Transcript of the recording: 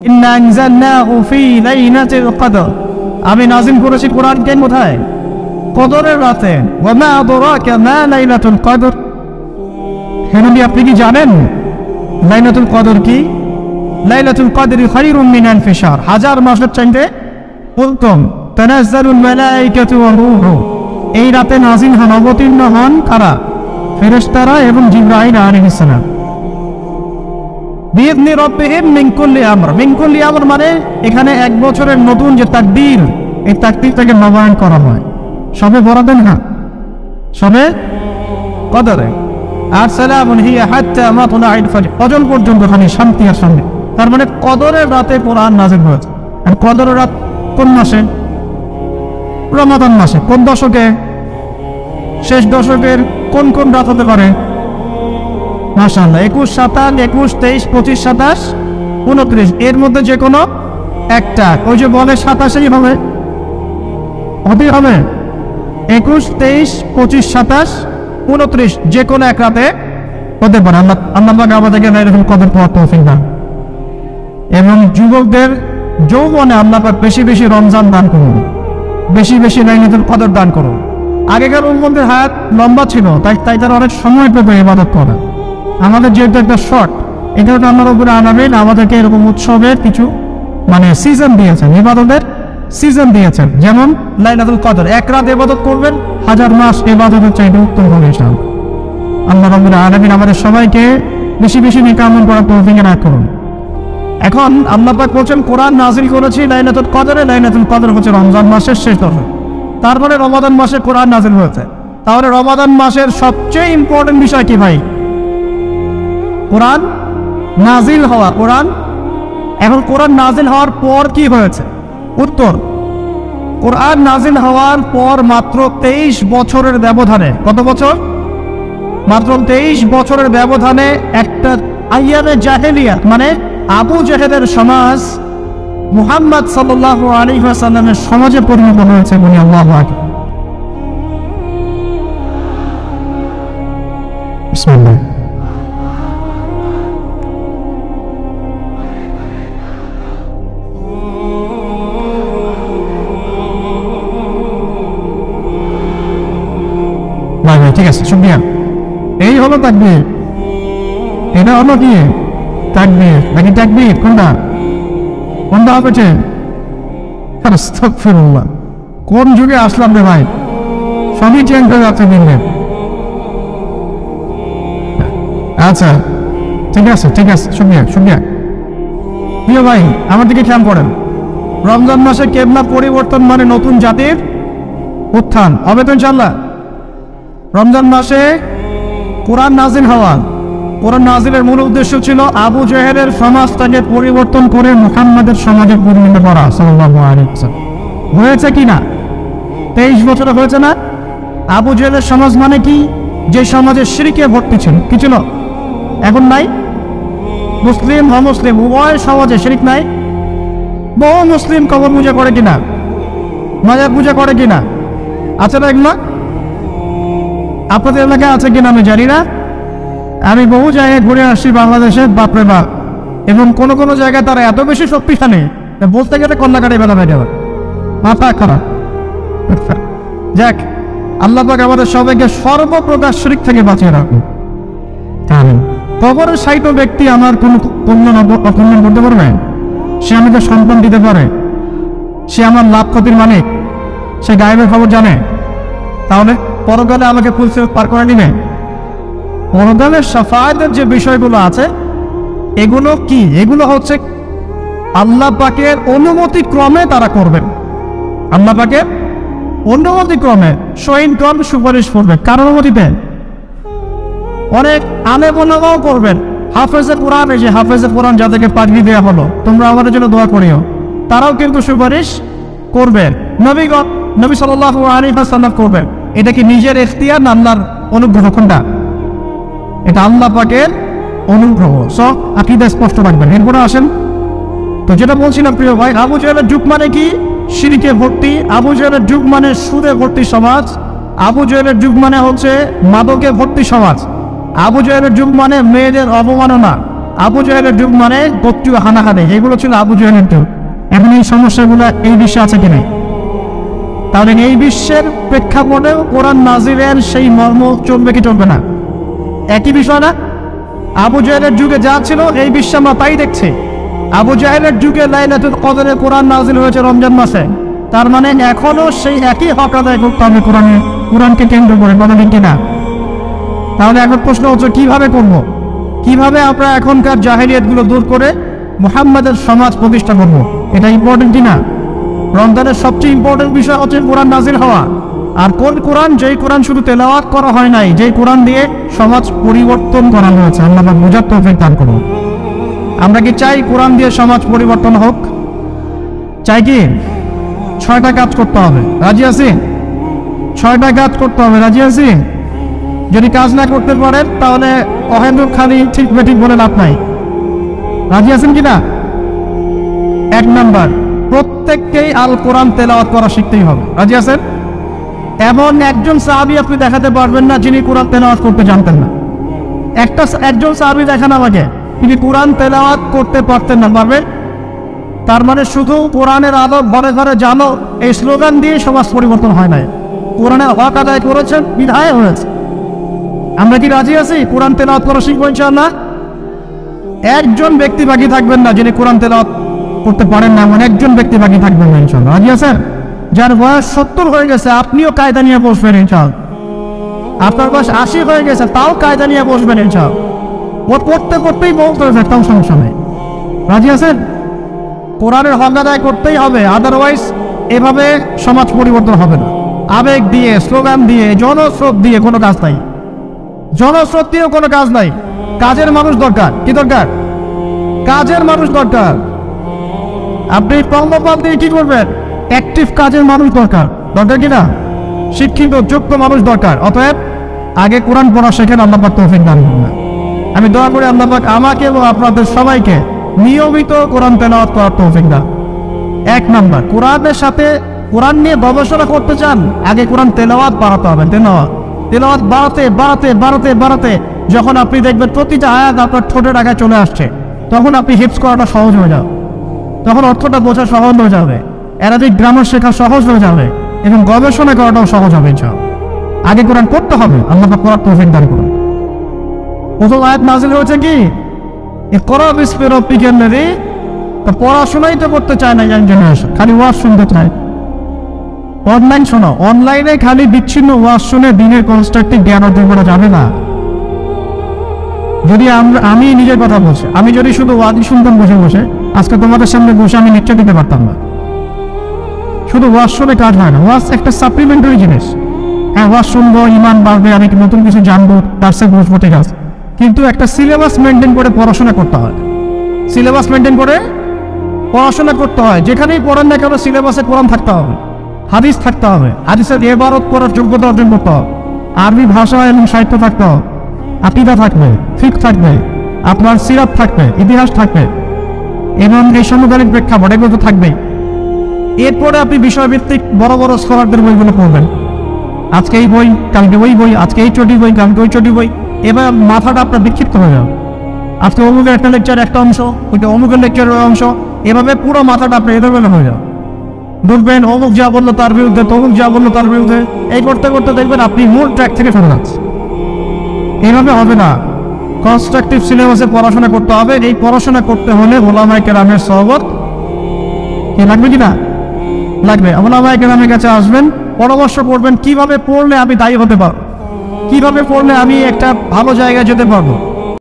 ইন্না আনজালনাহু ফি লাইলাতিল কদর, আমি নাযিল করেছি কোরআনকে কোথায়? কদরের রাতে। ওয়া মা আদরাকা মা লাইলাতুল কদর, হে নবী আপনি কি জানেন লাইলাতুল কদর কি? লাইলাতুল কদরি খায়রুম মিন আলফি শাহর, হাজার মাসের চাইতে উত্তম। তানাজ্জালুল মালায়েকাতু ওয়া রূহু, এই রাতে নাযিল হন, অবতীর্ণ হন কারা? ফেরেশতারা এবং জিবরাইল আলাইহিস সালাম। বিইذن রাব্বিহিম মিন কুল্লি আমর, মিন কুল্লি আমর মানে এখানে এক বছরের নতুন যে তাকদীর, এই তাকদীরটাকে নবায়ন করা হয় সবে বরাদেন, না সবে কদরে। আর সালামুন হিয়া হাত্তা মাতলাইল ফজর, ফজর পর্যন্ত খালি শান্তি আর শান্তি। তার মানে কদরের রাতে কোরআন নাযিল হয়েছে। আর কদরের রাত কোন মাসে? রমাদান মাসে। কোন দশকে? শেষ দশকের কোন কোন রাত হতে পারে? মাশাআল্লাহ 21, 27, 21, 23, 25, 27, 29, এর মধ্যে যে কোনো একটা। ওই যে বলে 27 হবে, হতেই হবে। 21, 23, 25, 27, 29 যে কোনো এক রাতে হতে পারে। আল্লাহ আমাদেরকে লাইলাতুল কদর পাওয়ার তৌফিক দান। এবং যুবকদের যৌবনে আল্লাহ পাক বেশি বেশি রমজান দান করুন, বেশি বেশি লাইলাতুল কদর দান করুন। আগেকার উম্মতের হায়াত লম্বা ছিল, তাই তারা অনেক সময় পেত ইবাদত করে। আমাদের যেহেতু একটা শর্ট, এটা তো আল্লাহর উপরে আনাবেন, আমাদেরকে এরকম উৎসবের কিছু মানে সিজন দিয়েছেন, ইবাদতের সিজন দিয়েছেন। যেমন লাইলাতুল কদর, এক রাত ইবাদত করবেন, হাজার মাস ইবাদতের চাইতে উত্তম হবে ইনশাআল্লাহ। আল্লাহ রাব্বুল আলামিন আমাদের সবাইকে বেশি বেশি নেক আমল করার তৌফিক দান করুন। এখন আল্লাহ পাক বলেন কোরআন নাযিল করেছি লাইলাতুল কদরে। লাইলাতুল কদর হচ্ছে রমজান মাসের শেষ দশক, তারপরে রমাদান মাসে কোরআন নাযিল হয়েছে। তাহলে রমাদান মাসের সবচেয়ে ইম্পর্টেন্ট বিষয় কি ভাই? কোরআন নাযিল হওয়া। কোরআন এখন কোরআন নাযিল হওয়ার পর কি হয়েছে? উত্তর, কোরআন নাযিল হওয়ার পর মাত্র 23 বছরের ব্যবধানে, কত বছর? মাত্র 23 বছরের ব্যবধানে একটা আইয়ামে জাহেলিয়াত মানে আবু জেহেলের সমাজ মুহাম্মদ সাল্লাল্লাহু আলাইহি ওয়াসাল্লামের সমাজে পরিণত হয়েছে। বলি আল্লাহু আকবার। বিসমিল্লাহ। ঠিক আছে, শুকরিয়া। এই হলো তাকবীর। এটা হলো কি তাকবীর নাকি তাকবীর? কোনটা কোনটা হবে? আস্তাগফিরুল্লাহ, কোন যুগে আসলাম রে ভাই? সবই চেঞ্জ হয়ে যাচ্ছে দিনে। আচ্ছা ঠিক আছে, ঠিক আছে, শুকরিয়া শুকরিয়া। প্রিয় ভাই আমার দিকে খেয়াল করেন, রমজান মাসে কেবলা পরিবর্তন মানে নতুন জাতির উত্থান হবে তো ইনশাআল্লাহ। রমজান মাসে কোরআন নাযিল হওয়া, কোরআন নাযিলের মূল উদ্দেশ্য ছিল আবু জেহেলের সমাজটাকে পরিবর্তন করে মুহাম্মাদের সমাজে পরিণত করা সাল্লাল্লাহু আলাইহি ওয়াসাল্লাম। হয়েছে কি না? 23 বছরে হয়েছে না? আবু জেহেলের সমাজ মানে কি? যে সমাজে শিরকে ভর্তি ছিল, কি ছিল? এখন নাই? মুসলিম অমুসলিম উভয় সমাজে শিরক নাই? বহু মুসলিম কবর পূজা করে কিনা, মাজার পূজা করে কিনা? আছে না এগুলো? আপনাদের এলাকায় আছে কিনা আমি জানি না। আমি বহু জায়গায় ঘুরে আসছি বাংলাদেশে, বাপরে বাপ। এবং কোনো কোনো জায়গায় তারা এত বেশি শক্তিশালী বলতে গেলে কন্যাকারে বেলা হয়ে যাবে, মাথা খারাপ। যাক, আল্লাহ পাক আমাদের সবাইকে সর্বপ্রকার শিরক থেকে বাঁচিয়ে রাখুন। কবরের সাহিত্য ব্যক্তি আমার কোন কল্যাণ করতে পারবে? সে আমাকে সন্তান দিতে পারে, সে আমার লাভ ক্ষতির মালিক, সে গায়েবের খবর জানে। তাহলে পরকালে আমাকে পুলিশে পার করে দিবে? পরকালের শাফায়াতের যে বিষয়গুলো আছে এগুলো কি? এগুলো হচ্ছে আল্লাহ পাকের অনুমতি ক্রমে তারা করবেন। আল্লাহ পাকের অনুমতি ক্রমে সহিংকরণ সুপারিশ করবেন। কার অনুমতিতে? অনেক আলেম ওলামাও করবেন। হাফেজে কোরআন, এই যে হাফেজে কোরআন যাদেরকে পাগড়ি দেওয়া হলো, তোমরা আমাদের জন্য দোয়া করিও, তারাও কিন্তু সুপারিশ করবেন। নবীগণ, নবী সাল্লাল্লাহু আলাইহি ওয়াসাল্লাম করবেন। এটা কি নিজের ইখতিয়ার না আল্লাহর অনুগ্রহ? কোনটা? এটা আল্লাহ পাকের অনুগ্রহ। আকীদা স্পষ্ট রাখবেন। এরপরে আসেন তো যেটা বলছিলাম প্রিয় ভাই, আবু জেহেলের যুগ মানে কি? শিরকে ভর্তি। আবু জেহেলের যুগ মানে সুদে ভর্তি সমাজ। আবু জেহেলের যুগ মানে হচ্ছে মাদকে ভর্তি সমাজ। আবু জেহেলের যুগ মানে মেয়েদের অবমাননা। আবু জাহেলের যুগ মানে গোত্রীয় হানাহানি, এগুলো ছিল আবু জাহেলের যুগ। এখন এই সমস্যাগুলো এই বিশ্বে আছে কিনা? তাহলে এই বিশ্বের প্রেক্ষাপটেও কোরআন নাজিলের সেই মর্ম চলবে কি চলবে না? একই বিষয় না? আবু জাহেলের যুগে যা ছিল এই বিশ্বে আমরা তাই দেখছি। আবু জাহেলের যুগে লাইলাতুল কদরে কোরআন নাজিল হয়েছে রমজান মাসে, তার মানে এখনো সেই একই হক আদায় করতে হবে কোরআনকে কেন্দ্র করে, কথা ঠিক কিনা? তাহলে এখন প্রশ্ন হচ্ছে কিভাবে করব? কিভাবে আমরা এখনকার জাহেলিয়াতগুলো দূর করে মুহাম্মাদের সমাজ প্রতিষ্ঠা করব? এটা ইম্পর্টেন্ট কিনা? রমজানের সবচেয়ে ইম্পর্টেন্ট বিষয় হচ্ছে কোরআন নাজিল হওয়া। আর কোন কোরআন? যেই কোরআন শুধু তেলাওয়াত করা হয় নাই, যেই কোরআন দিয়ে সমাজ পরিবর্তন করা হয়েছে। আল্লাহ পাক বুঝার তৌফিক দান করুন। আমরা কি চাই কোরআন দিয়ে সমাজ পরিবর্তন হোক? চাই কি? 6টা কাজ করতে হবে, রাজি আছি? 6টা কাজ করতে হবে, রাজি আছি? যদি কাজ না করতে পারেন তাহলে অহেন্দ্র খালি ঠিক বেঠিক বলে লাভ নাই। রাজি আছেন কিনা? 1 নাম্বার, প্রত্যেককেই আল কোরআন তেলাওয়াত করা শিখতেই হবে। রাজি আছেন? এমন একজন সাহাবী আপনি দেখাতে পারবেন না যিনি কোরআন তেলাওয়াত করতে জানতেন না। একজন সাহাবী দেখান আমাকে তিনি কোরআন তেলাওয়াত করতে পারতেন না, পারবেন? তার মানে শুধু কোরআনের আলো ঘরে ঘরে জানো এই স্লোগান দিয়ে সমাজ পরিবর্তন হয় নাই। কোরআনের হক আদায় করেছেন, বিধায় হয়েছে। আমরা কি রাজি আছি কোরআন তেলাওয়াত করা শিখবো ইনশাআল্লাহ? একজন ব্যক্তি বাকি থাকবেন না যিনি কোরআন তেলাওয়াত করতে পারেন না, এমন একজন ব্যক্তি বাকি থাকবেন না ইনশাআল্লাহ। রাজি আছেন? যার বয়স 70 হয়ে গেছে আপনিও কায়দা নিয়ে বসবেন ইনশাআল্লাহ। আপনার বয়স 80 হয়ে গেছে তাও কায়দা নিয়ে বসবেন ইনশাআল্লাহ। ও করতে করতেই বলতে হবে, তাও সমস্যা নেই। রাজি আছেন? কোরআনের হক আদায় করতেই হবে, আদারওয়াইজ এভাবে সমাজ পরিবর্তন হবে না। আবেগ দিয়ে, স্লোগান দিয়ে, জনস্রোত দিয়ে কোনো কাজ নাই। জনস্রোত দিয়েও কোনো কাজ নাই। কাজের মানুষ দরকার। কি দরকার? কাজের মানুষ দরকার। আপনি কর্মপাল দিয়ে কি করবেন? অ্যাক্টিভ কাজের মানুষ দরকার। দরকার কিনা? শিক্ষিত যোগ্য মানুষ দরকার। অতএব আগে কোরআন পড়া শেখেন, আল্লাহ পাক তৌফিক দান করুন। আমি দোয়া করি আল্লাহ পাক আমাকে এবং আপনাদের সবাইকে নিয়মিত কোরআন তেলাওয়াত করার তৌফিক দান। 1 নাম্বার, কোরআনের সাথে কোরআন নিয়ে গবেষণা করতে চান, আগে কোরআন তেলাওয়াত বাড়াতে হবে। তেলাওয়াত বাড়াতে বাড়াতে বাড়াতে বাড়াতে যখন আপনি দেখবেন প্রতিটা আয়াত আপনার ঠোঁটের আগায় চলে আসছে, তখন আপনি হিফজ করাটা সহজ হয়ে যাবে, তখন অর্থটা বোঝা সহজ হয়ে যাবে, অ্যারাবিক গ্রামার শেখা সহজ হয়ে যাবে এবং গবেষণা করাটাও সহজ হবে ইনশাআল্লাহ। আগে কোরআন পড়তে হবে, আল্লাহ পাক করার তৌফিক দান করুন। প্রথম আয়াত নাযিল হয়েছে কি? ইকরা বিসমি রাব্বিকাল লাযী। তো পড়াশোনাই তো করতে চায় না ইয়াং জেনারেশন, খালি ওয়াজ শুনতে চায়। অনলাইন শোনো, অনলাইনে খালি বিচ্ছিন্ন ওয়াজ শুনে দিনের কনস্ট্রাকটিভ জ্ঞান অর্জন করা যাবে না। যদি আমি নিজের কথা বলছি, আমি যদি শুধু ওয়াজই শুনতাম বসে বসে, আজকে তোমাদের সামনে বসে আমি লেকচার দিতে পারতাম না। শুধু ওয়াজ শুনে কাজ হয় না, ওয়াজ একটা সাপ্লিমেন্টারি জিনিস। হ্যাঁ, ওয়াজ শুনবো, ইমান বাড়বে, আমি নতুন কিছু জানবো, তার সাথে বসবো, ঠিক আছে, কিন্তু একটা সিলেবাস মেনটেন করে পড়াশোনা করতে হয়। সিলেবাস মেনটেন করে পড়াশোনা করতে হয়। যেখানেই পড়েন না কেন সিলেবাসে কোরআন থাকতে হবে, হাদিস থাকতে হবে, হাদিসের ইবারত পড়ার যোগ্যতা অর্জন করতে হবে, আরবি ভাষা এবং সাহিত্য থাকতে হবে, আকীদা থাকবে, ফিকহ থাকবে, আপনার সিরাত থাকবে, ইতিহাস থাকবে এবং এই সমকালীন প্রেক্ষাপট এগুলো তো থাকবেই। এরপরে আপনি বিষয়ভিত্তিক বড় বড় স্কলারদের বইগুলো পড়বেন। আজকে এই বই, কালকে ওই বই, আজকে এই চটি বই, কালকে ওই চটি বই, এবার মাথাটা আপনার বিক্ষিপ্ত হয়ে যাবে। আজকে অমুকের একটা লেকচার একটা অংশ, ওইটা অমুকের লেকচারের অংশ, এভাবে পুরো মাথাটা আপনার এলোমেলো হয়ে যাবে। বুঝবেন অমুক যা বললো তার বিরুদ্ধে, তমুক যা বললো তার বিরুদ্ধে, এই করতে করতে দেখবেন আপনি মূল ট্র্যাক থেকে সরে যাচ্ছেন। এইভাবে হবে না, কনস্ট্রাকটিভ সিলেবাসে পড়াশোনা করতে হবে। এই পড়াশোনা করতে হলে ওলামায়ে কেরামের সহবত লাগবে কিনা? লাগবে। ওলামায়ে কেরামের কাছে আসবেন, পরামর্শ করবেন কিভাবে পড়লে আমি দায়ী হতে পারবো, কিভাবে পড়লে আমি একটা ভালো জায়গায় যেতে পারবো।